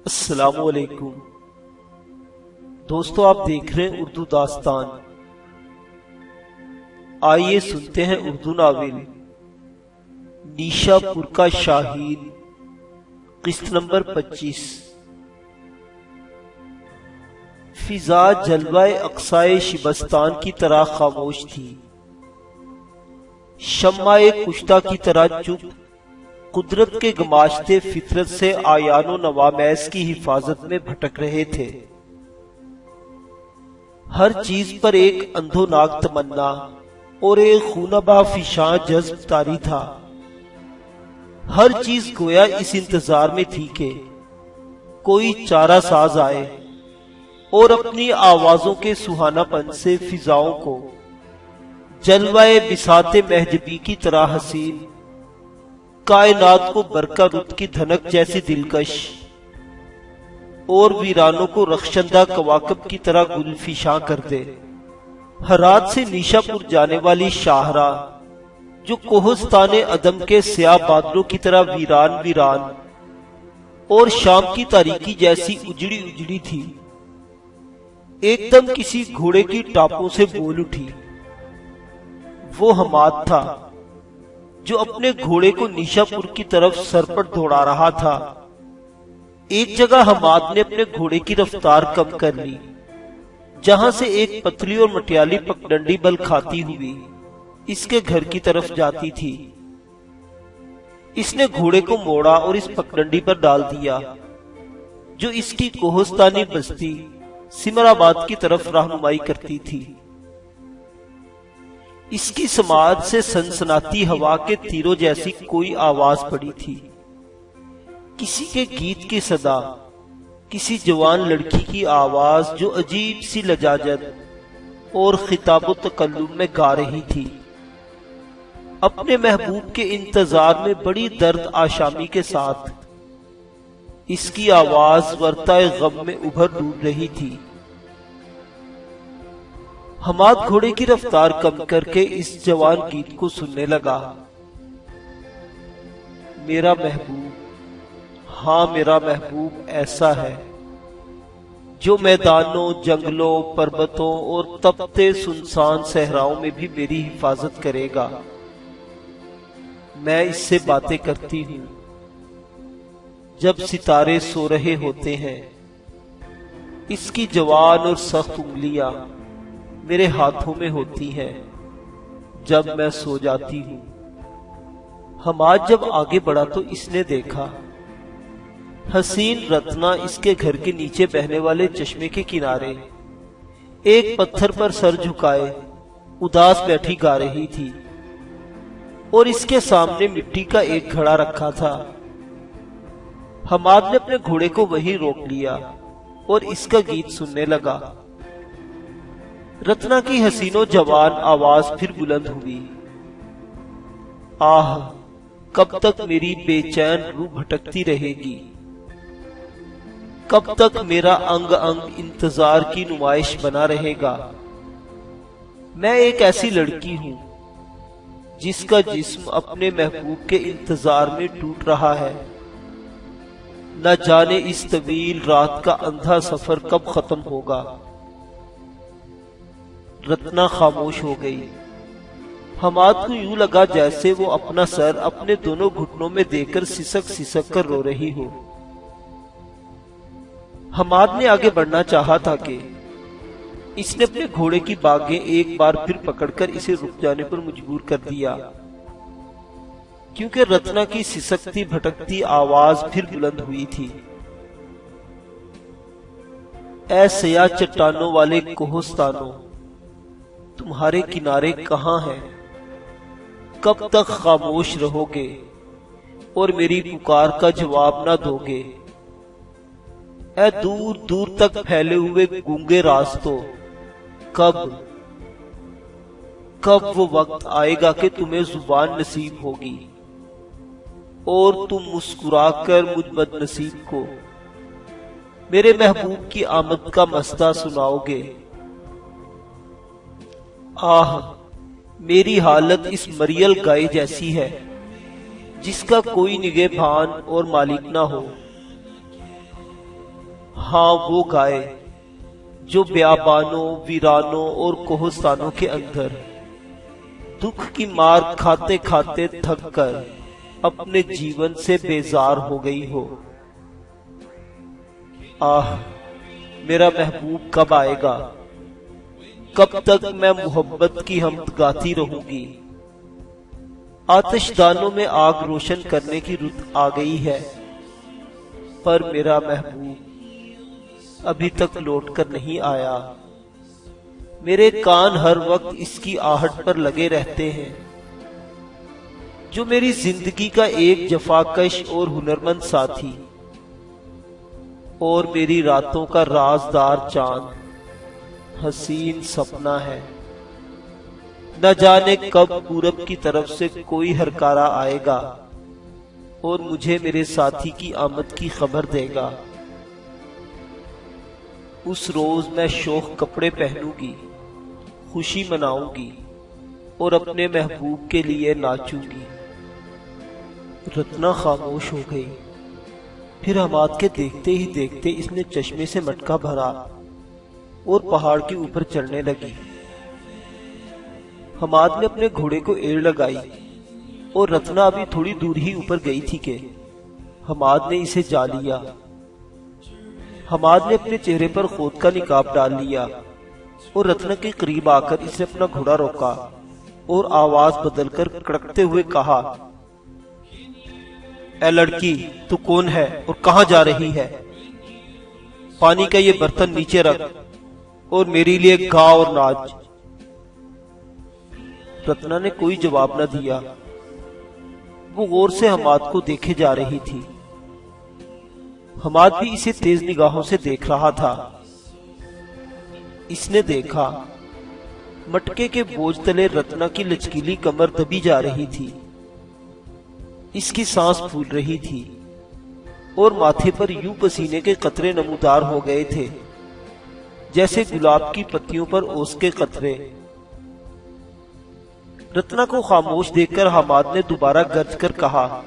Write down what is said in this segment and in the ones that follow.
السلام علیکم دوستو، آپ دیکھ رہے ہیں اردو داستان۔ آئیے سنتے ہیں اردو ناول نیشا پور کا شاہین، قسط نمبر 25۔ فضا جلوہ اقصائے شبستان کی طرح خاموش تھی، شمع کشتہ کی طرح چپ، قدرت کے گماشتے فطرت سے آیان و نوامیس کی حفاظت میں بھٹک رہے تھے۔ ہر چیز پر ایک اندھوناک تمنا اور ایک خونابہ فشاں جذب طاری تھا۔ ہر چیز گویا اس انتظار میں تھی کہ کوئی چارہ ساز آئے اور اپنی آوازوں کے سہانا پن سے فضاؤں کو جلوہ بساط مہجبی کی طرح حسین، کائنات کو برقع رت کی دھنک جیسی دلکش اور ویرانوں کو رخشندہ کواکب کی طرح گل فشاں کر دے۔ ہرات سے نیشا پور جانے والی شاہراہ، جو کوہستان عدم کے سیاہ بادلوں کی طرح ویران اور شام کی تاریکی جیسی اجڑی تھی، ایک دم کسی گھوڑے کی ٹاپوں سے بول اٹھی۔ وہ حماد تھا جو اپنے گھوڑے کو نیشا پور کی طرف سرپٹ دوڑا رہا تھا۔ ایک جگہ حماد نے اپنے گھوڑے کی رفتار کم کر لی، جہاں سے ایک پتلی اور مٹیالی پگڈنڈی بل کھاتی ہوئی اس کے گھر کی طرف جاتی تھی۔ اس نے گھوڑے کو موڑا اور اس پگڈنڈی پر ڈال دیا جو اس کی کوہستانی بستی سمر آباد کی طرف رہنمائی کرتی تھی۔ اس کی سماعت سے سنسناتی ہوا کے تیروں جیسی کوئی آواز پڑی تھی، کسی کے گیت کی صدا، کسی جوان لڑکی کی آواز جو عجیب سی لجاجت اور خطاب و تکلم میں گا رہی تھی۔ اپنے محبوب کے انتظار میں بڑی درد آشامی کے ساتھ اس کی آواز ورطۂ غم میں ابھر ڈوب رہی تھی۔ حماد گھوڑے کی رفتار کم کر کے اس جوان گیت کو سننے لگا۔ میرا محبوب، ہاں میرا محبوب ایسا ہے جو میدانوں، جنگلوں، پربتوں اور تپتے سنسان صحراؤں میں بھی میری حفاظت کرے گا۔ میں اس سے باتیں کرتی ہوں جب ستارے سو رہے ہوتے ہیں۔ اس کی جوان اور سخت انگلیاں میرے ہاتھوں میں ہوتی ہیں جب میں سو جاتی ہوں۔ حماد جب آگے بڑھا تو اس نے دیکھا حسین رتنا اس کے گھر کے نیچے بہنے والے چشمے کے کنارے ایک پتھر پر سر جھکائے اداس بیٹھی گا رہی تھی، اور اس کے سامنے مٹی کا ایک گھڑا رکھا تھا۔ حماد نے اپنے گھوڑے کو وہیں روک لیا اور اس کا گیت سننے لگا۔ رتنا کی حسین و جوان آواز پھر بلند ہوئی۔ آہ، کب تک میری بے چین روح بھٹکتی رہے گی، کب تک میرا انگ انگ انتظار کی نمائش بنا رہے گا۔ میں ایک ایسی لڑکی ہوں جس کا جسم اپنے محبوب کے انتظار میں ٹوٹ رہا ہے۔ نہ جانے اس طویل رات کا اندھا سفر کب ختم ہوگا۔ رتنا خاموش ہو گئی۔ حماد کو یوں لگا جیسے وہ اپنا سر اپنے دونوں گھٹنوں میں دے کر سسک کر رو رہی ہو۔ حماد نے آگے بڑھنا چاہا تھا کہ اس نے اپنے گھوڑے کی باگیں ایک بار پھر پکڑ کر اسے رک جانے پر مجبور کر دیا، کیونکہ رتنا کی سسکتی بھٹکتی آواز پھر بلند ہوئی تھی۔ اے سیاہ چٹانوں والے کوہستانوں، تمہارے کنارے کہاں ہیں؟ کب تک خاموش رہو گے اور میری پکار کا جواب نہ دو گے؟ اے دور دور تک پھیلے ہوئے گونگے راستوں، کب وہ وقت آئے گا کہ تمہیں زبان نصیب ہوگی اور تم مسکرا کر مجھ بد نصیب کو میرے محبوب کی آمد کا مستہ سناؤ گے؟ آہ، میری حالت اس مریل گائے جیسی ہے جس کا کوئی نگہبان اور مالک نہ ہو۔ ہاں وہ گائے جو بیابانوں، ویرانوں اور کوہستانوں کے اندر دکھ کی مار کھاتے کھاتے تھک کر اپنے جیون سے بیزار ہو گئی ہو۔ آہ، میرا محبوب کب آئے گا؟ کب تک میں محبت کی حمد گاتی رہوں گی؟ آتش دانوں میں آگ روشن کرنے کی رت آ گئی ہے، پر میرا محبوب ابھی تک لوٹ کر نہیں آیا۔ میرے کان ہر وقت اس کی آہٹ پر لگے رہتے ہیں، جو میری زندگی کا ایک جفاکش اور ہنرمند ساتھی اور میری راتوں کا رازدار چاند حسین سپنا ہے۔ نہ جانے کب پورب کی طرف سے کوئی ہرکارا آئے گا اور مجھے میرے ساتھی کی آمد کی خبر دے گا۔ اس روز میں شوخ کپڑے پہنوں گی، خوشی مناؤں گی اور اپنے محبوب کے لیے ناچوں گی۔ رتنا خاموش ہو گئی۔ پھر حماد کے دیکھتے ہی دیکھتے اس نے چشمے سے مٹکا بھرا اور پہاڑ کے اوپر چڑھنے لگی۔ حماد نے اپنے گھوڑے کو ایڑ لگائی اور رتنا ابھی تھوڑی دور ہی اوپر گئی تھی کہ حماد نے اسے جا لیا۔ حماد نے اپنے چہرے پر خود کا نقاب ڈال لیا اور رتنا کے قریب آ کر اس نے اپنا گھوڑا روکا اور آواز بدل کر کڑکتے ہوئے کہا، اے لڑکی، تو کون ہے اور کہاں جا رہی ہے؟ پانی کا یہ برتن نیچے رکھ اور میرے لیے گا اور ناچ۔ رتنا نے کوئی جواب نہ دیا۔ وہ غور سے حماد کو دیکھے جا رہی تھی۔ حماد بھی اسے تیز نگاہوں سے دیکھ رہا تھا۔ اس نے دیکھا مٹکے کے بوجھ تلے رتنا کی لچکیلی کمر دبی جا رہی تھی، اس کی سانس پھول رہی تھی اور ماتھے پر یوں پسینے کے قطرے نمودار ہو گئے تھے جیسے گلاب کی پتیوں پر اوس کے قطرے۔ رتنا کو خاموش دیکھ کر حماد نے دوبارہ گرج کر کہا،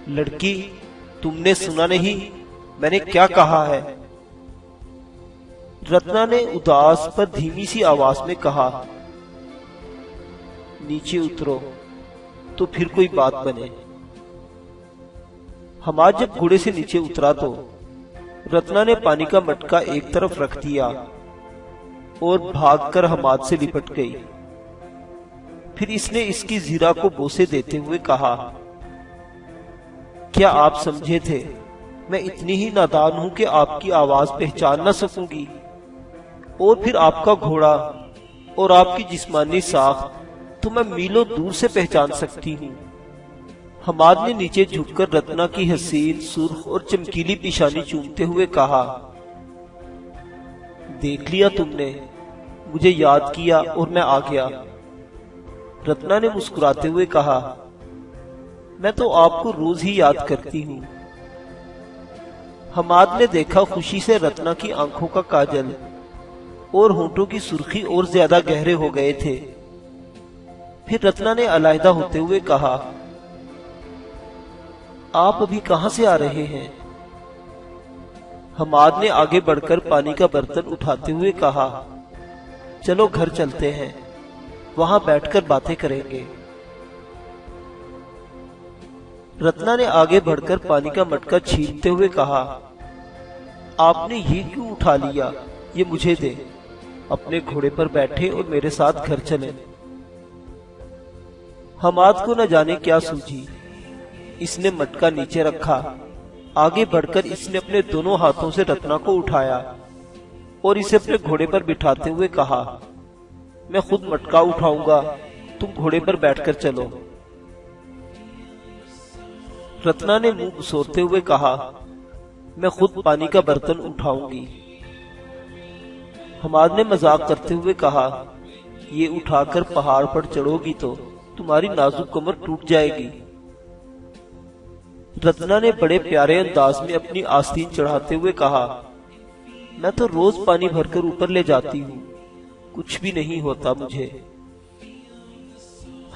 لڑکی، تم نے سنا نہیں میں نے کیا کہا ہے؟ رتنا نے اداس پر دھیمی سی آواز میں کہا، نیچے اترو تو پھر کوئی بات بنے۔ حماد جب گھوڑے سے نیچے اترا تو رتنا نے پانی کا مٹکا ایک طرف رکھ دیا اور بھاگ کر حماد سے لپٹ گئی۔ پھر اس نے اس کی زیرہ کو بوسے دیتے ہوئے کہا، کیا آپ سمجھے تھے میں اتنی ہی نادان ہوں کہ آپ کی آواز پہچان نہ سکوں گی؟ اور پھر آپ کا گھوڑا اور آپ کی جسمانی ساخت تو میں میلوں دور سے پہچان سکتی ہوں۔ حماد نے نیچے جھک کر رتنا کی حسین، سرخ اور چمکیلی پیشانی چومتے ہوئے کہا، دیکھ لیا تم نے، مجھے یاد کیا اور میں آ گیا۔ رتنا نے مسکراتے ہوئے کہا، میں تو آپ کو روز ہی یاد کرتی ہوں۔ حماد نے دیکھا خوشی سے رتنا کی آنکھوں کا کاجل اور ہونٹوں کی سرخی اور زیادہ گہرے ہو گئے تھے۔ پھر رتنا نے علیحدہ ہوتے ہوئے کہا، آپ ابھی کہاں سے آ رہے ہیں؟ حماد نے آگے بڑھ کر پانی کا برتن اٹھاتے ہوئے کہا، چلو گھر چلتے ہیں، وہاں بیٹھ کر باتیں کریں گے۔ رتنا نے آگے بڑھ کر پانی کا مٹکا چھینتے ہوئے کہا، آپ نے یہ کیوں اٹھا لیا؟ یہ مجھے دے۔ اپنے گھوڑے پر بیٹھے اور میرے ساتھ گھر چلیں۔ حماد کو نہ جانے کیا سوجھی، اس نے مٹکا نیچے رکھا۔ آگے بڑھ کر اس نے اپنے دونوں ہاتھوں سے رتنا کو اٹھایا اور اسے اپنے گھوڑے پر بٹھاتے ہوئے کہا، میں خود مٹکا اٹھاؤں گا، تم گھوڑے پر بیٹھ کر چلو۔ رتنا نے منہ بسورتے ہوئے کہا، میں خود پانی کا برتن اٹھاؤں گی۔ حماد نے مذاق کرتے ہوئے کہا، یہ اٹھا کر پہاڑ پر چڑھو گی تو تمہاری نازک کمر ٹوٹ جائے گی۔ رتنا نے بڑے پیارے انداز میں اپنی آستین چڑھاتے ہوئے کہا، میں تو روز پانی بھر کر اوپر لے جاتی ہوں، کچھ بھی نہیں ہوتا مجھے۔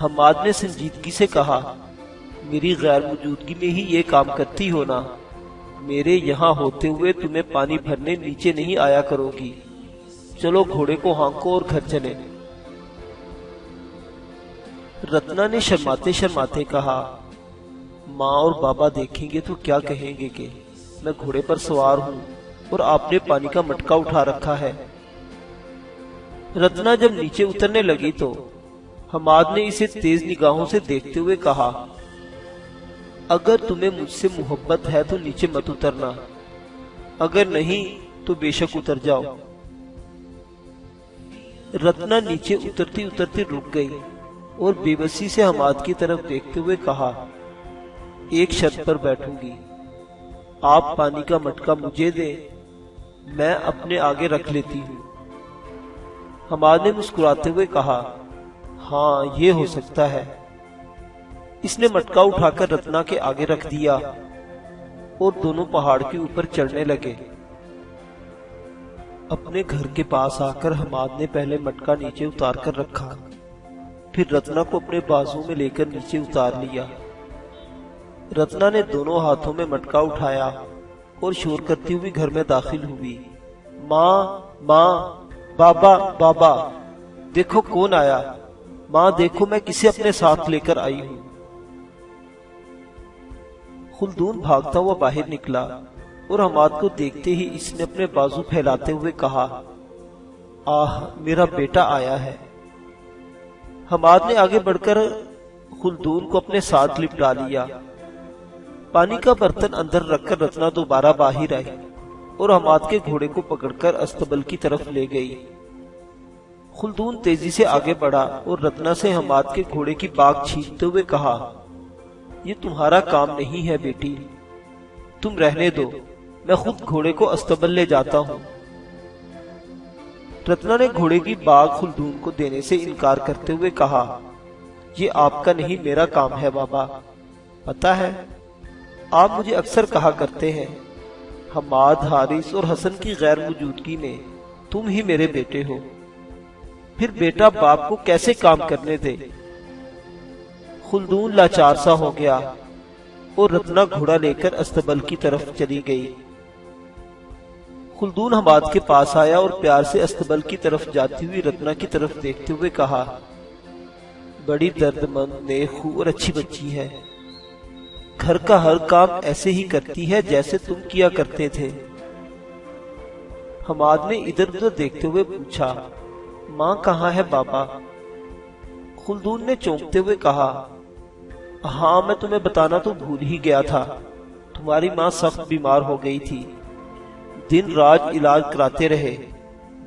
حماد نے سنجیدگی سے کہا، میری غیر موجودگی میں ہی یہ کام کرتی ہو نا؟ میرے یہاں ہوتے ہوئے تمہیں پانی بھرنے نیچے نہیں آیا کرو گی۔ چلو گھوڑے کو ہانکو اور گھر چلے۔ رتنا نے شرماتے شرماتے کہا، ماں اور بابا دیکھیں گے تو کیا کہیں گے کہ میں گھوڑے پر سوار ہوں اور آپ نے پانی کا مٹکا اٹھا رکھا ہے۔ رتنا جب نیچے اترنے لگی تو حماد نے اسے تیز نگاہوں سے دیکھتے ہوئے کہا، اگر تمہیں مجھ سے محبت ہے تو نیچے مت اترنا، اگر نہیں تو بے شک اتر جاؤ۔ رتنا نیچے اترتی اترتی رک گئی اور بے بسی سے حماد کی طرف دیکھتے ہوئے کہا، ایک شرط پر بیٹھوں گی، آپ پانی کا مٹکا مجھے دیں، میں اپنے آگے رکھ لیتی ہوں۔ حماد نے مسکراتے ہوئے کہا، ہاں یہ ہو سکتا ہے۔ اس نے مٹکا اٹھا کر رتنا کے آگے رکھ دیا اور دونوں پہاڑ کے اوپر چڑھنے لگے۔ اپنے گھر کے پاس آ کر حماد نے پہلے مٹکا نیچے اتار کر رکھا، پھر رتنا کو اپنے بازو میں لے کر نیچے اتار لیا۔ رتنا نے دونوں ہاتھوں میں مٹکا اٹھایا اور شور کرتی ہوئی گھر میں داخل ہوئی، ماں ماں، بابا بابا، دیکھو کون آیا، ماں دیکھو میں کسے اپنے ساتھ لے کر آئی ہوں۔ خلدون بھاگتا ہوا باہر نکلا اور حماد کو دیکھتے ہی اس نے اپنے بازو پھیلاتے ہوئے کہا، آہ میرا بیٹا آیا ہے۔ حماد نے آگے بڑھ کر خلدون کو اپنے ساتھ لپٹا لیا۔ پانی کا برتن اندر رکھ کر رتنا دوبارہ باہر آئی اور حماد کے گھوڑے کو پکڑ کر استبل کی طرف لے گئی۔ خلدون تیزی سے آگے بڑھا اور رتنا سے حماد کے گھوڑے کی باگ چھینتے ہوئے کہا، یہ تمہارا کام نہیں ہے بیٹی، تم رہنے دو، میں خود گھوڑے کو استبل لے جاتا ہوں۔ رتنا نے گھوڑے کی باگ خلدون کو دینے سے انکار کرتے ہوئے کہا، یہ آپ کا نہیں میرا کام ہے بابا، پتہ ہے آپ مجھے اکثر کہا کرتے ہیں حماد، حارث اور حسن کی غیر موجودگی میں تم ہی میرے بیٹے ہو، پھر بیٹا باپ کو کیسے کام کرنے دے۔ خلدون لاچار سا ہو گیا اور رتنا گھوڑا لے کر استبل کی طرف چلی گئی۔ خلدون حماد کے پاس آیا اور پیار سے استبل کی طرف جاتی ہوئی رتنا کی طرف دیکھتے ہوئے کہا، بڑی درد مند، نیک خو اور اچھی بچی ہے، گھر کا ہر کام ایسے ہی کرتی ہے جیسے تم کیا کرتے تھے۔ حماد نے ادھر ادھر دیکھتے ہوئے پوچھا، ماں کہاں ہے بابا؟ خلدون نے چونکتے ہوئے کہا، ہاں میں تمہیں بتانا تو بھول ہی گیا تھا، تمہاری ماں سخت بیمار ہو گئی تھی، دن رات علاج کراتے رہے،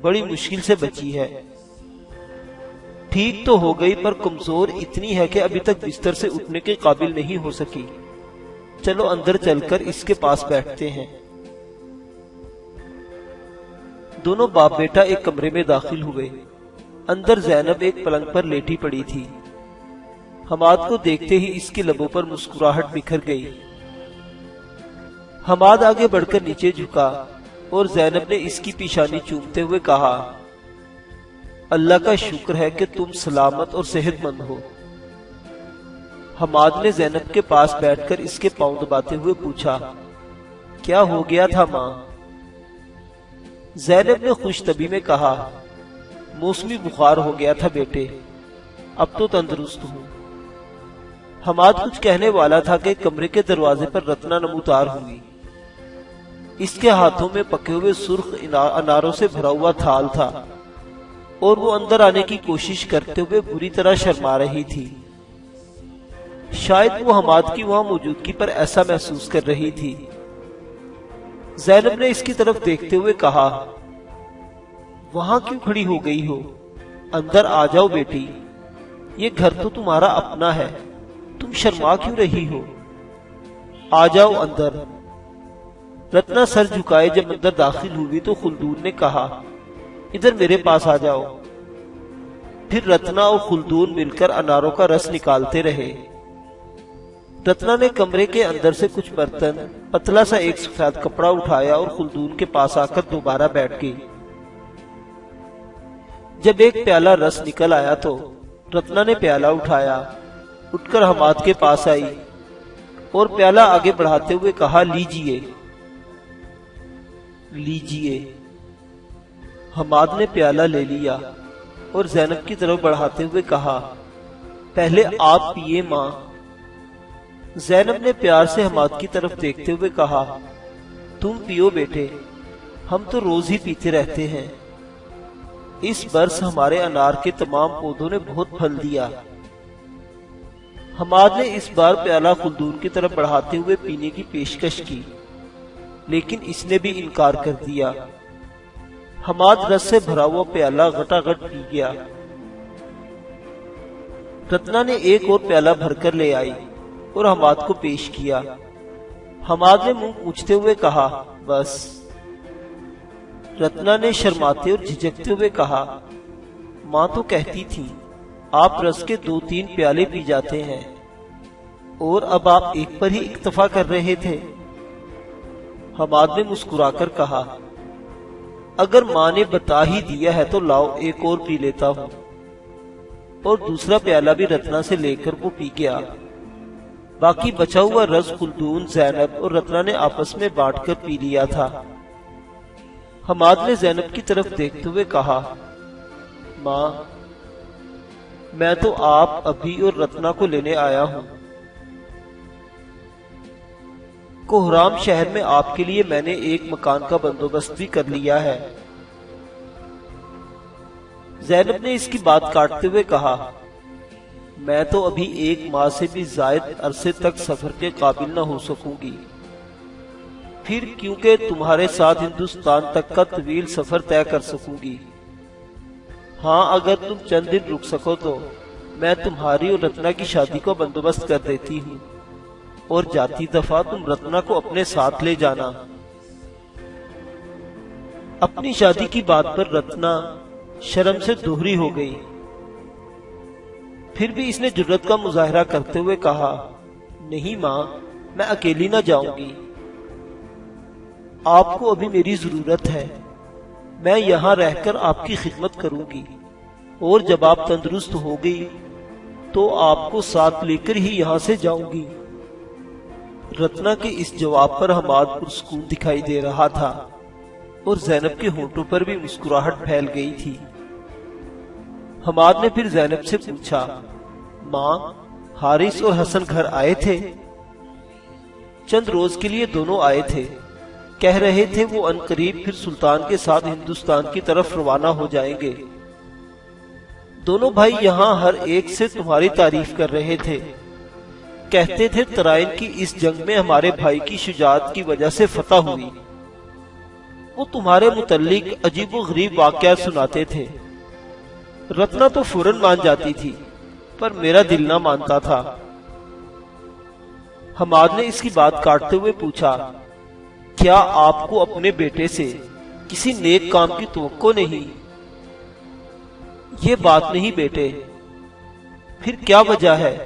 بڑی مشکل سے بچی ہے، ٹھیک تو ہو گئی پر کمزور اتنی ہے کہ ابھی تک بستر سے اٹھنے کے قابل نہیں ہو سکی، چلو اندر چل کر اس کے پاس بیٹھتے ہیں۔ دونوں باپ بیٹا ایک کمرے میں داخل ہوئے۔ اندر زینب ایک پلنگ پر لیٹی پڑی تھی۔ حماد کو دیکھتے ہی اس کے لبوں پر مسکراہٹ بکھر گئی۔ حماد آگے بڑھ کر نیچے جھکا اور زینب نے اس کی پیشانی چومتے ہوئے کہا، اللہ کا شکر ہے کہ تم سلامت اور صحت مند ہو۔ حماد نے زینب کے پاس بیٹھ کر اس کے پاؤں دباتے ہوئے پوچھا، کیا ہو گیا تھا ماں؟ زینب نے خوش طبی میں کہا، موسمی بخار ہو گیا تھا بیٹے، اب تو تندرست ہوں۔ حماد کچھ کہنے والا تھا کہ کمرے کے دروازے پر رتنا نمودار ہوئی۔ اس کے ہاتھوں میں پکے ہوئے سرخ اناروں سے بھرا ہوا تھال تھا اور وہ اندر آنے کی کوشش کرتے ہوئے بری طرح شرما رہی تھی۔ شاید وہ حماد کی وہاں موجودگی پر ایسا محسوس کر رہی تھی۔ زینب نے اس کی طرف دیکھتے ہوئے کہا، وہاں کیوں کھڑی ہو گئی ہو؟ اندر آ جاؤ بیٹی، یہ گھر تو تمہارا اپنا ہے، تم شرما کیوں رہی ہو؟ آ جاؤ اندر۔ رتنا سر جھکائے جب اندر داخل ہوئی تو خلدون نے کہا، ادھر میرے پاس آ جاؤ۔ پھر رتنا اور خلدون مل کر اناروں کا رس نکالتے رہے۔ رتنا نے کمرے کے اندر سے کچھ برتن، پتلا سا ایک سفید کپڑا اٹھایا اور خلدون کے پاس آ کر دوبارہ بیٹھ گئی۔ جب ایک پیالہ رس نکل آیا تو رتنا نے پیالہ اٹھایا، اٹھ کر حماد کے پاس آئی اور پیالہ آگے بڑھاتے ہوئے کہا، لیجئے، لیجئے۔ حماد نے پیالہ لے لیا اور زینب کی طرف بڑھاتے ہوئے کہا، پہلے آپ پیئے ماں۔ زینب نے پیار سے حماد کی طرف دیکھتے ہوئے کہا، تم پیو بیٹے، ہم تو روز ہی پیتے رہتے ہیں۔ اس برس ہمارے انار کے تمام پودوں نے بہت پھل دیا۔ حماد نے اس بار پیالہ خلدون کی طرف بڑھاتے ہوئے پینے کی پیشکش کی، لیکن اس نے بھی انکار کر دیا۔ حماد رس سے بھرا ہوا پیالہ غٹا غٹ پی گیا۔ رتنا نے ایک اور پیالہ بھر کر لے آئی اور حماد کو پیش کیا۔ حماد نے منہ پوچھتے ہوئے کہا، بس۔ رتنا نے شرماتے اور جھجکتے ہوئے کہا، ماں تو کہتی تھی آپ رس کے 2-3 پیالے پی جاتے ہیں، اور اب آپ ایک پر ہی اکتفا کر رہے تھے۔ حماد نے مسکرا کر کہا، اگر ماں نے بتا ہی دیا ہے تو لاؤ ایک اور پی لیتا ہوں، اور دوسرا پیالہ بھی رتنا سے لے کر وہ پی گیا۔ باقی بچا ہوا رس خلدون، زینب اور رتنا نے آپس میں بانٹ کر پی لیا تھا۔ حماد نے زینب کی طرف دیکھتے ہوئے کہا، ماں، میں تو آپ ابھی اور رتنا کو لینے آیا ہوں۔ کوہرام شہر میں آپ کے لیے میں نے ایک مکان کا بندوبست بھی کر لیا ہے۔ زینب نے اس کی بات کاٹتے ہوئے کہا، میں تو ابھی 1 ماہ سے بھی زائد عرصے تک سفر کے قابل نہ ہو سکوں گی، پھر کیونکہ تمہارے ساتھ ہندوستان تک کا طویل سفر طے کر سکوں گی۔ ہاں، اگر تم چند دن رک سکو تو میں تمہاری اور رتنا کی شادی کو بندوبست کر دیتی ہوں، اور جاتی دفعہ تم رتنا کو اپنے ساتھ لے جانا۔ اپنی شادی کی بات پر رتنا شرم سے دوہری ہو گئی، پھر بھی اس نے جرأت کا مظاہرہ کرتے ہوئے کہا، نہیں ماں، میں اکیلی نہ جاؤں گی، آپ کو ابھی میری ضرورت ہے۔ میں یہاں رہ کر آپ کی خدمت کروں گی، اور جب آپ تندرست ہو گئی تو آپ کو ساتھ لے کر ہی یہاں سے جاؤں گی۔ رتنا کے اس جواب پر حماد پرسکون دکھائی دے رہا تھا، اور زینب کے ہونٹوں پر بھی مسکراہٹ پھیل گئی تھی۔ حماد نے پھر زینب سے پوچھا، ماں، حارث اور حسن گھر آئے تھے؟ چند روز کے لیے دونوں آئے تھے، کہہ رہے تھے وہ عنقریب پھر سلطان کے ساتھ ہندوستان کی طرف روانہ ہو جائیں گے۔ دونوں بھائی یہاں ہر ایک سے تمہاری تعریف کر رہے تھے، کہتے تھے ترائن کی اس جنگ میں ہمارے بھائی کی شجاعت کی وجہ سے فتح ہوئی۔ وہ تمہارے متعلق عجیب و غریب واقعات سناتے تھے۔ رتنا تو فوراً مان جاتی تھی، پر میرا دل نہ مانتا تھا۔ حماد نے اس کی بات کاٹتے ہوئے پوچھا، کیا آپ کو اپنے بیٹے سے کسی نیک کام کی توقع نہیں؟ یہ بات نہیں بیٹے، پھر کیا وجہ ہے؟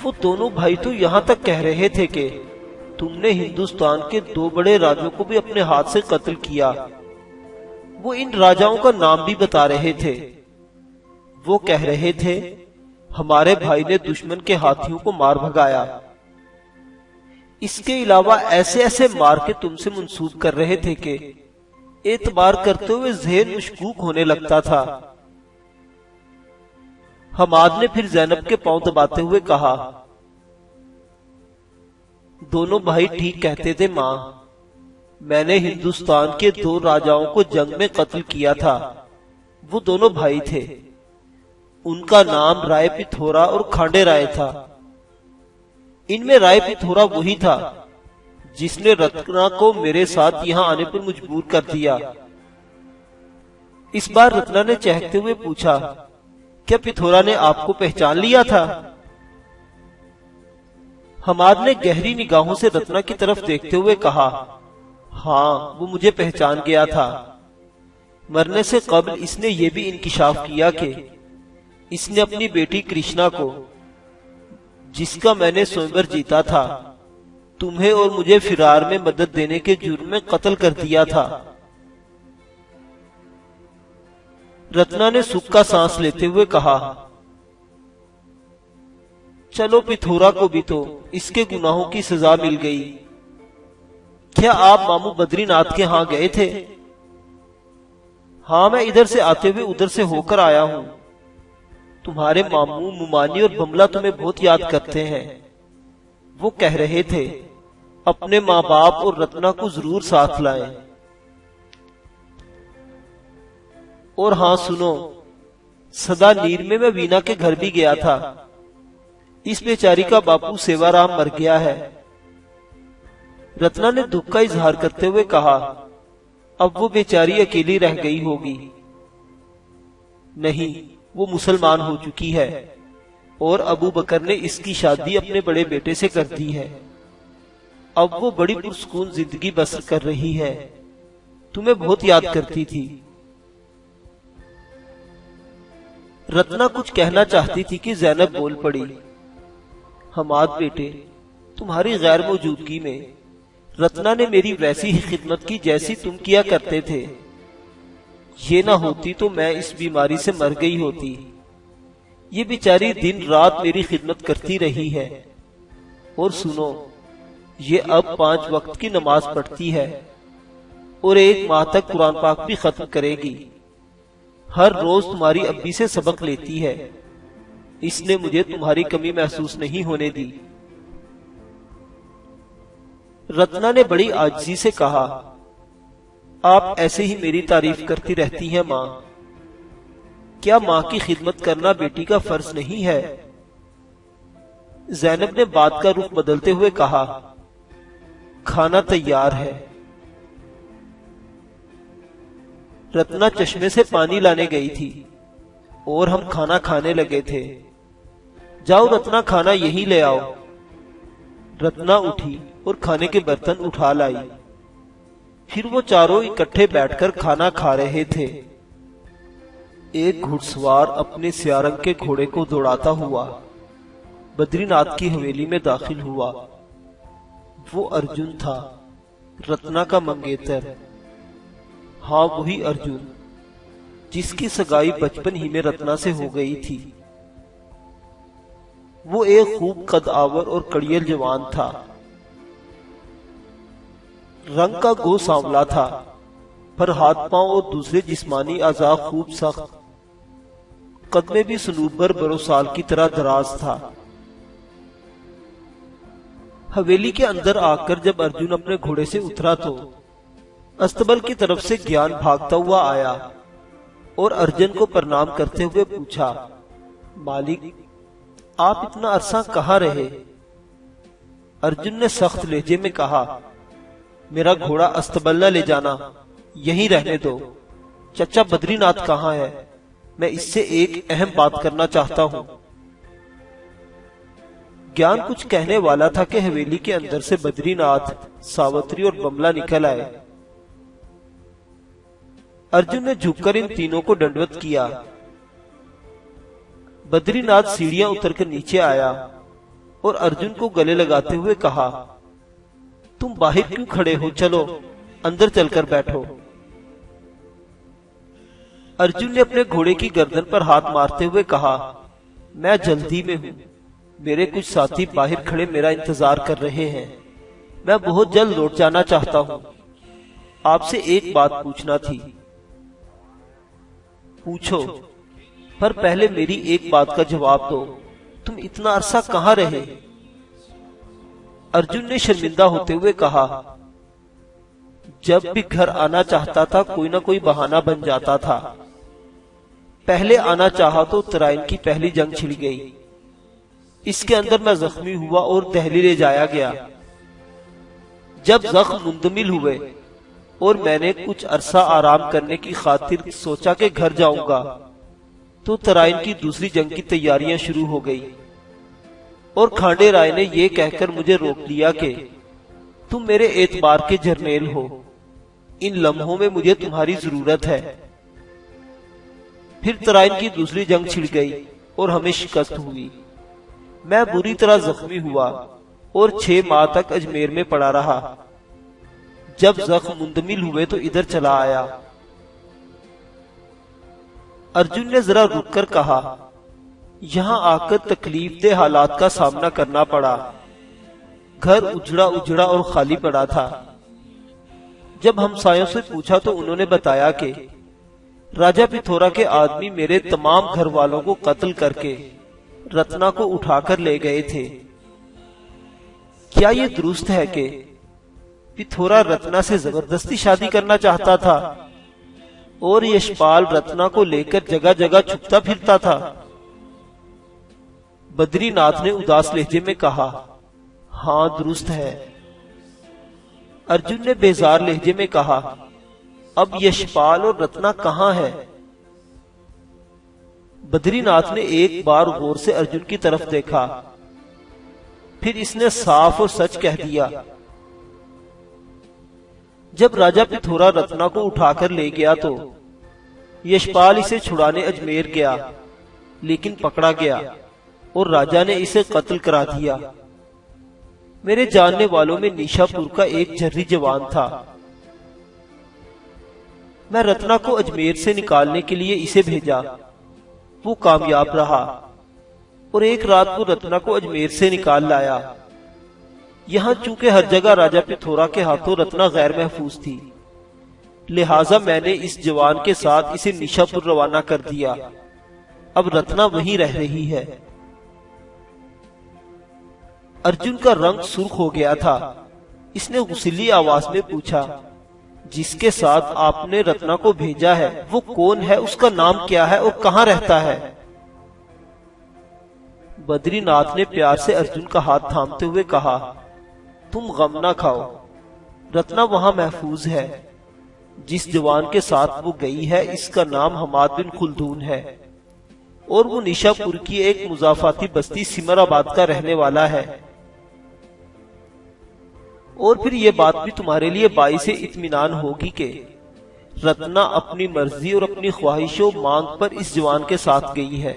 وہ دونوں بھائی تو یہاں تک کہہ رہے تھے کہ تم نے ہندوستان کے 2 بڑے راجوں کو بھی اپنے ہاتھ سے قتل کیا۔ وہ ان راجاؤں کا نام بھی بتا رہے تھے۔ وہ کہہ رہے تھے ہمارے بھائی نے دشمن کے ہاتھیوں کو مار بھگایا۔ اس کے علاوہ ایسے ایسے مار کے تم سے منسوب کر رہے تھے کہ اعتبار کرتے ہوئے ذہن مشکوک ہونے لگتا تھا۔ حماد نے پھر زینب کے پاؤں دباتے ہوئے کہا، دونوں بھائی ٹھیک کہتے تھے ماں، میں نے ہندوستان کے 2 راجاؤں کو جنگ میں قتل کیا تھا۔ وہ دونوں بھائی تھے، ان کا نام رائے پتھورا اور کھانڈے رائے تھا۔ ان میں رائے پتھورا وہی تھا جس نے رتنا کو میرے ساتھ یہاں آنے پر مجبور کر دیا۔ اس بار رتنا نے چہکتے ہوئے پوچھا، کیا پتھورا نے آپ کو پہچان لیا تھا؟ حماد نے گہری نگاہوں سے رتنا کی طرف دیکھتے ہوئے کہا، ہاں، وہ مجھے پہچان گیا تھا۔ مرنے سے قبل اس نے یہ بھی انکشاف کیا کہ اس نے اپنی بیٹی کرشنا کو، جس کا میں نے سوئمبر جیتا تھا، تمہیں اور مجھے فرار میں مدد دینے کے جرم میں قتل کر دیا تھا۔ رتنا نے سکھ کا سانس لیتے ہوئے کہا، چلو پتھورا کو بھی تو اس کے گناہوں کی سزا مل گئی۔ کیا آپ ماموں بدری ناتھ کے ہاں گئے تھے؟ ہاں، میں ادھر سے آتے ہوئے ادھر سے ہو کر آیا ہوں۔ تمہارے ماموں ممانی اور بملہ تمہیں بہت یاد کرتے ہیں۔ وہ کہہ رہے تھے اپنے ماں باپ اور رتنا کو ضرور ساتھ لائیں۔ اور ہاں سنو، سدا نیر میں وینا کے گھر بھی گیا تھا۔ اس بیچاری کا باپو سیوا رام مر گیا ہے۔ رتنا نے دکھ کا اظہار کرتے ہوئے کہا، اب وہ بیچاری اکیلی رہ گئی ہوگی۔ نہیں، وہ مسلمان ہو چکی ہے اور ابو بکر نے اس کی شادی اپنے بڑے بیٹے سے کر دی ہے۔ اب وہ بڑی پرسکون زندگی بسر کر رہی ہے۔ تمہیں بہت یاد کرتی تھی۔ رتنا کچھ کہنا چاہتی تھی کہ زینب بول پڑی، حماد بیٹے، تمہاری غیر موجودگی میں رتنا نے میری ویسی ہی خدمت کی جیسی تم کیا کرتے تھے۔ یہ نہ ہوتی تو میں اس بیماری سے مر گئی ہوتی۔ یہ بیچاری دن رات میری خدمت کرتی رہی ہے۔ اور سنو، یہ اب 5 وقت کی نماز پڑھتی ہے اور 1 ماہ تک قرآن پاک بھی ختم کرے گی۔ ہر روز تمہاری ابی سے سبق لیتی ہے۔ اس نے مجھے تمہاری کمی محسوس نہیں ہونے دی۔ رتنا نے بڑی عاجزی سے کہا، آپ ایسے ہی میری تعریف کرتی رہتی ہیں ماں۔ کیا ماں کی خدمت کرنا بیٹی کا فرض نہیں ہے؟ زینب نے بات کا رخ بدلتے ہوئے کہا، کھانا تیار ہے۔ رتنا چشمے سے پانی لانے گئی تھی اور ہم کھانا کھانے لگے تھے۔ جاؤ رتنا، کھانا یہی لے آؤ۔ رتنا اٹھی اور کھانے کے برتن اٹھا لائی۔ پھر وہ چاروں اکٹھے بیٹھ کر کھانا کھا رہے تھے۔ ایک گھڑ سوار اپنے سیاہ رنگ کے گھوڑے کو دوڑاتا ہوا بدری ناتھ کی حویلی میں داخل ہوا۔ وہ ارجن تھا، رتنا کا منگیتر۔ ہاں، وہی ارجن جس کی سگائی بچپن ہی میں رتنا سے ہو گئی تھی۔ وہ ایک خوب قد آور اور کڑیل جوان تھا۔ رنگ کا گو سانولا تھا، پر ہاتھ پاؤں اور دوسرے جسمانی اعضاء خوب سخت۔ قد میں بھی صنوبر بروسال کی طرح دراز تھا۔ حویلی کے اندر آ کر جب ارجن اپنے گھوڑے سے اترا تو استبل کی طرف سے گیان بھاگتا ہوا آیا اور ارجن کو پرنام کرتے ہوئے پوچھا، مالک، آپ اتنا عرصہ کہاں رہے؟ ارجن نے سخت لہجے میں کہا، میرا گھوڑا استبل نہ لے جانا، یہیں رہنے دو۔ چچا بدری ناتھ کہاں ہے؟ میں اس سے ایک اہم بات کرنا چاہتا ہوں۔ گیان کچھ کہنے والا تھا کہ حویلی کے اندر سے بدری ناتھ، ساوتری اور بملہ نکل آئے۔ ارجن نے جھک کر ان تینوں کو ڈنڈوت کیا۔ بدری ناتھ سیڑھیاں اتر کر نیچے آیا اور ارجن کو گلے لگاتے ہوئے کہا، تم باہر کیوں کھڑے ہو؟ چلو اندر چل کر بیٹھو۔ ارجن نے اپنے گھوڑے کی گردن پر ہاتھ مارتے ہوئے کہا، میں جلدی میں ہوں، میرے کچھ ساتھی باہر کھڑے میرا انتظار کر رہے ہیں، میں بہت جلد لوٹ جانا چاہتا ہوں۔ آپ سے ایک بات پوچھنا تھی۔ پوچھو، پر پہلے میری ایک بات کا جواب دو، تم اتنا عرصہ کہاں رہے؟ ارجن نے شرمندہ ہوتے ہوئے کہا، جب بھی گھر آنا چاہتا تھا کوئی نہ کوئی بہانہ بن جاتا تھا۔ پہلے آنا چاہا تو ترائن کی پہلی جنگ چھڑ گئی، اس کے اندر میں زخمی ہوا اور دہلی لے جایا گیا۔ جب زخم مندمل ہوئے اور میں نے کچھ عرصہ آرام کرنے کی خاطر سوچا کہ گھر جاؤں گا تو ترائن کی دوسری جنگ کی تیاریاں شروع ہو گئی، اور کھانڈے رائے نے یہ کہہ کر مجھے روک لیا کہ تم میرے اعتبار کے جرنیل ہو، ان لمحوں میں مجھے تمہاری ضرورت ہے۔ پھر ترائن کی دوسری جنگ چھڑ گئی اور ہمیں شکست ہوئی۔ میں بری طرح زخمی ہوا اور 6 ماہ تک اجمیر میں پڑا رہا۔ جب زخم مندمل ہوئے تو ادھر چلا آیا۔ ارجن نے ذرا رک کر کہا، یہاں آ کر تکلیف دہ حالات کا سامنا کرنا پڑا۔ گھر اجڑا اجڑا اور خالی پڑا تھا۔ جب ہمسایوں سے پوچھا تو انہوں نے بتایا کہ راجا پتھورا کے آدمی میرے تمام گھر والوں کو قتل کر کے رتنا کو اٹھا کر لے گئے تھے۔ کیا یہ درست ہے کہ پتھورا رتنا سے زبردستی شادی کرنا چاہتا تھا اور یشپال رتنا کو لے کر جگہ جگہ چھپتا پھرتا تھا؟ بدری ناتھ نے اداس لہجے میں کہا، ہاں درست ہے۔ ارجن نے بیزار لہجے میں کہا، اب یشپال اور رتنا کہاں ہے؟ بدری ناتھ نے ایک بار غور سے ارجن کی طرف دیکھا، پھر اس نے صاف اور سچ کہہ دیا۔ جب راجا پتھورا رتنا کو اٹھا کر لے گیا تو یشپال اسے چھڑانے اجمیر گیا، لیکن پکڑا گیا اور راجا نے اسے قتل کرا دیا۔ میرے جاننے والوں میں نیشا پور کا ایک جھری جوان تھا۔ میں رتنا کو اجمیر سے نکالنے کے لیے اسے بھیجا، وہ کامیاب رہا اور ایک رات کو رتنا کو اجمیر سے نکال لایا۔ یہاں چونکہ ہر جگہ راجا پتھورا کے ہاتھوں رتنا غیر محفوظ تھی، لہٰذا میں نے اس جوان کے ساتھ اسے نیشا پور روانہ کر دیا۔ اب رتنا وہیں رہ رہی ہے۔ ارجن کا رنگ سرخ ہو گیا تھا۔ اس نے غصیلی آواز میں پوچھا، جس کے ساتھ آپ نے رتنا کو بھیجا ہے وہ کون ہے، اس کا نام کیا ہے اور کہاں رہتا ہے؟ بدری ناتھ نے پیار سے ارجن کا ہاتھ تھامتے ہوئے کہا، تم غم نہ کھاؤ، رتنا وہاں محفوظ ہے۔ جس جوان کے ساتھ وہ گئی ہے اس کا نام حماد بن خلدون ہے اور وہ نیشا پور کی ایک مضافاتی بستی سمر آباد کا رہنے والا ہے۔ اور پھر یہ بات بھی تمہارے لیے باعث اطمینان ہوگی کہ رتنا اپنی مرضی اور اپنی خواہش و مانگ پر اس جوان کے ساتھ گئی ہے،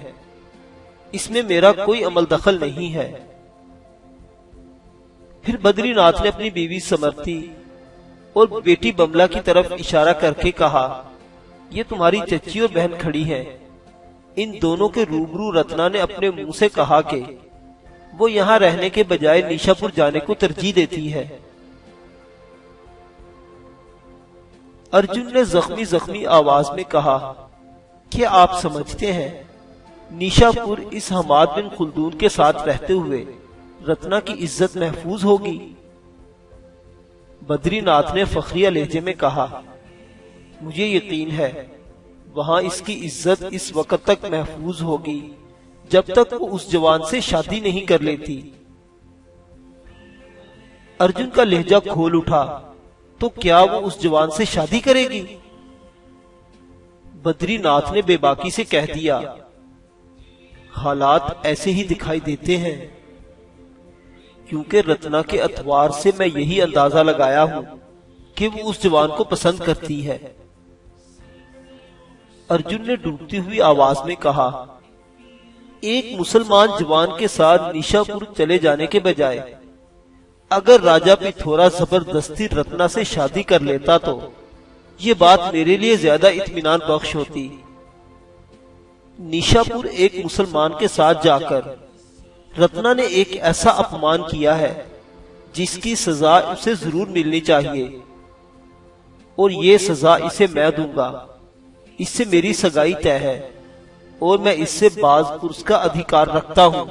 اس میں میرا کوئی عمل دخل نہیں ہے۔ پھر بدری ناتھ نے اپنی بیوی سمرتی اور بیٹی بملا کی طرف اشارہ کر کے کہا، یہ تمہاری چچی اور بہن کھڑی ہیں۔ ان دونوں کے روبرو رتنا نے اپنے منہ سے کہا کہ وہ یہاں رہنے کے بجائے نیشا پور جانے کو ترجیح دیتی ہے۔ ارجن نے زخمی آواز میں کہا، کیا آپ سمجھتے ہیں نیشا پور اس حماد بن خلدون کے ساتھ رہتے ہوئے رتنا کی عزت محفوظ ہوگی؟ بدری ناتھ نے فخریہ لہجے میں کہا، مجھے یقین ہے وہاں اس کی عزت اس وقت تک محفوظ ہوگی جب تک وہ اس جوان سے شادی نہیں کر لیتی۔ ارجن کا لہجہ کھول اٹھا، تو کیا وہ اس جوان سے شادی کرے گی؟ بدری ناتھ نے بے باکی سے کہہ دیا، حالات ایسے ہی دکھائی دیتے ہیں، کیونکہ رتنا کے اتوار سے میں یہی اندازہ لگایا ہوں کہ وہ اس جوان کو پسند کرتی ہے۔ ارجن نے ڈوبتی ہوئی آواز میں کہا، ایک مسلمان جوان کے ساتھ نیشا پور چلے جانے کے بجائے اگر راجا پتھورا زبردستی رتنا سے شادی کر لیتا تو یہ بات میرے لیے زیادہ اطمینان بخش ہوتی۔ نیشا پور ایک مسلمان کے ساتھ جا کر رتنا نے ایک ایسا اپمان کیا ہے جس کی سزا اسے ضرور ملنی چاہیے، اور یہ سزا اسے میں دوں گا۔ اس سے میری سگائی طے ہے اور میں اس سے باز پرس کا ادھیکار رکھتا ہوں۔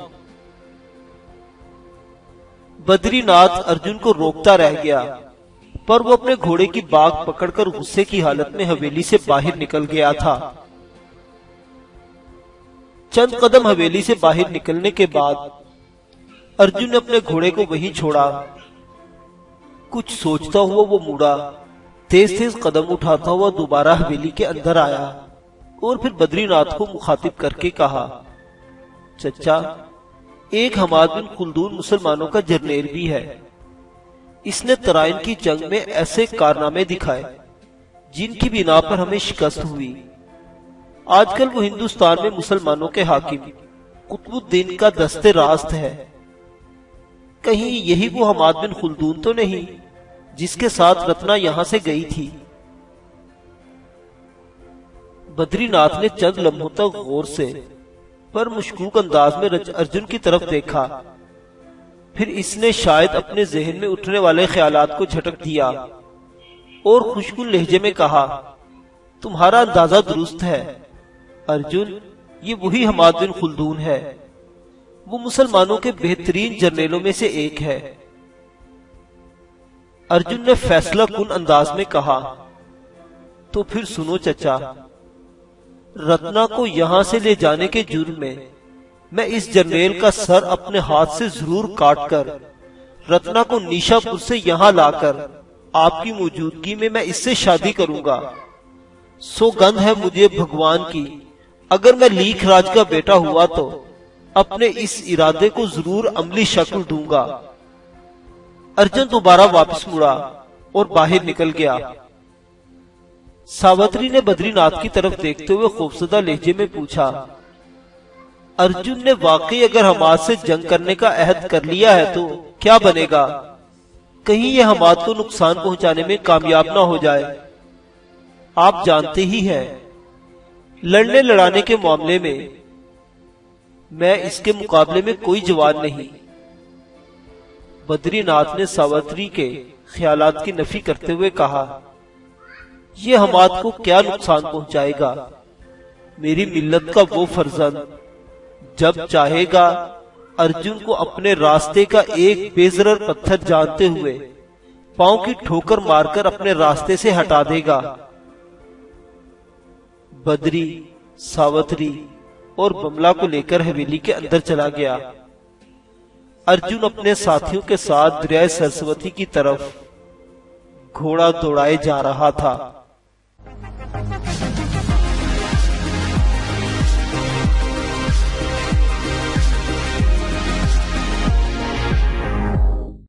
بدری ناتھ ارجن کو روکتا رہ گیا، پر وہ اپنے گھوڑے کی باگ پکڑ کر غصے کی حالت میں حویلی سے باہر نکل گیا تھا۔ چند قدم حویلی سے باہر نکلنے کے بعد ارجن نے اپنے گھوڑے کو وہیں چھوڑا۔ کچھ سوچتا ہوا وہ مڑا، تیز تیز قدم اٹھاتا ہوا دوبارہ حویلی کے اندر آیا اور پھر بدری ناتھ کو مخاطب کر کے کہا، چچا، ایک حماد بن خلدون مسلمانوں کا جرنیل بھی ہے۔ اس نے ترائن کی جنگ میں ایسے کارنامے دکھائے جن کی بنا پر ہمیں شکست ہوئی۔ آج کل وہ ہندوستان میں مسلمانوں کے حاکم قطب الدین کا دست راست ہے۔ کہیں یہی وہ حماد بن خلدون تو نہیں جس کے ساتھ رتنا یہاں سے گئی تھی؟ بدری ناتھ نے چند لمحوں تک غور سے پر مشکوک انداز میں ارجن کی طرف دیکھا، پھر اس نے شاید اپنے ذہن میں اٹھنے والے خیالات کو جھٹک دیا اور خوشگل لہجے میں کہا، تمہارا اندازہ درست ہے ارجن، یہ وہی حماد بن خلدون ہے، وہ مسلمانوں کے بہترین جرنیلوں میں سے ایک ہے۔ ارجن نے فیصلہ کن انداز میں کہا، تو پھر سنو چچا، رتنا کو یہاں سے لے جانے کے جرم میں اس جرنیل کا سر اپنے ہاتھ سے ضرور کاٹ کر رتنا کو نیشا پور سے یہاں لا کر آپ کی موجودگی میں اس سے شادی کروں گا۔ سوگند ہے مجھے بھگوان کی، اگر میں لیکھ راج کا بیٹا ہوا تو اپنے اس ارادے کو ضرور عملی شکل دوں گا۔ ارجن دوبارہ واپس مڑا اور باہر نکل گیا۔ ساوتری نے بدری ناتھ کی طرف دیکھتے ہوئے خوفزدہ لہجے میں پوچھا، ارجن نے واقعی اگر حماد سے جنگ کرنے کا عہد کر لیا ہے تو کیا بنے گا؟ کہیں یہ حماد کو نقصان پہنچانے میں کامیاب نہ ہو جائے۔ آپ جانتے ہی ہیں لڑنے لڑانے کے معاملے میں اس کے مقابلے میں کوئی جوان نہیں۔ بدری ناتھ نے ساوتری کے خیالات کی نفی کرتے ہوئے کہا، یہ حماد کو کیا نقصان پہنچائے گا؟ میری ملت کا وہ فرزند جب چاہے گا ارجن کو اپنے راستے کا ایک بے ضرر پتھر جانتے ہوئے پاؤں کی ٹھوکر مار کر اپنے راستے سے ہٹا دے گا۔ بدری، ساوتری اور بملا کو لے کر حویلی کے اندر چلا گیا۔ ارجن اپنے ساتھیوں کے ساتھ دریائے سرسوتی کی طرف گھوڑا دوڑائے جا رہا تھا۔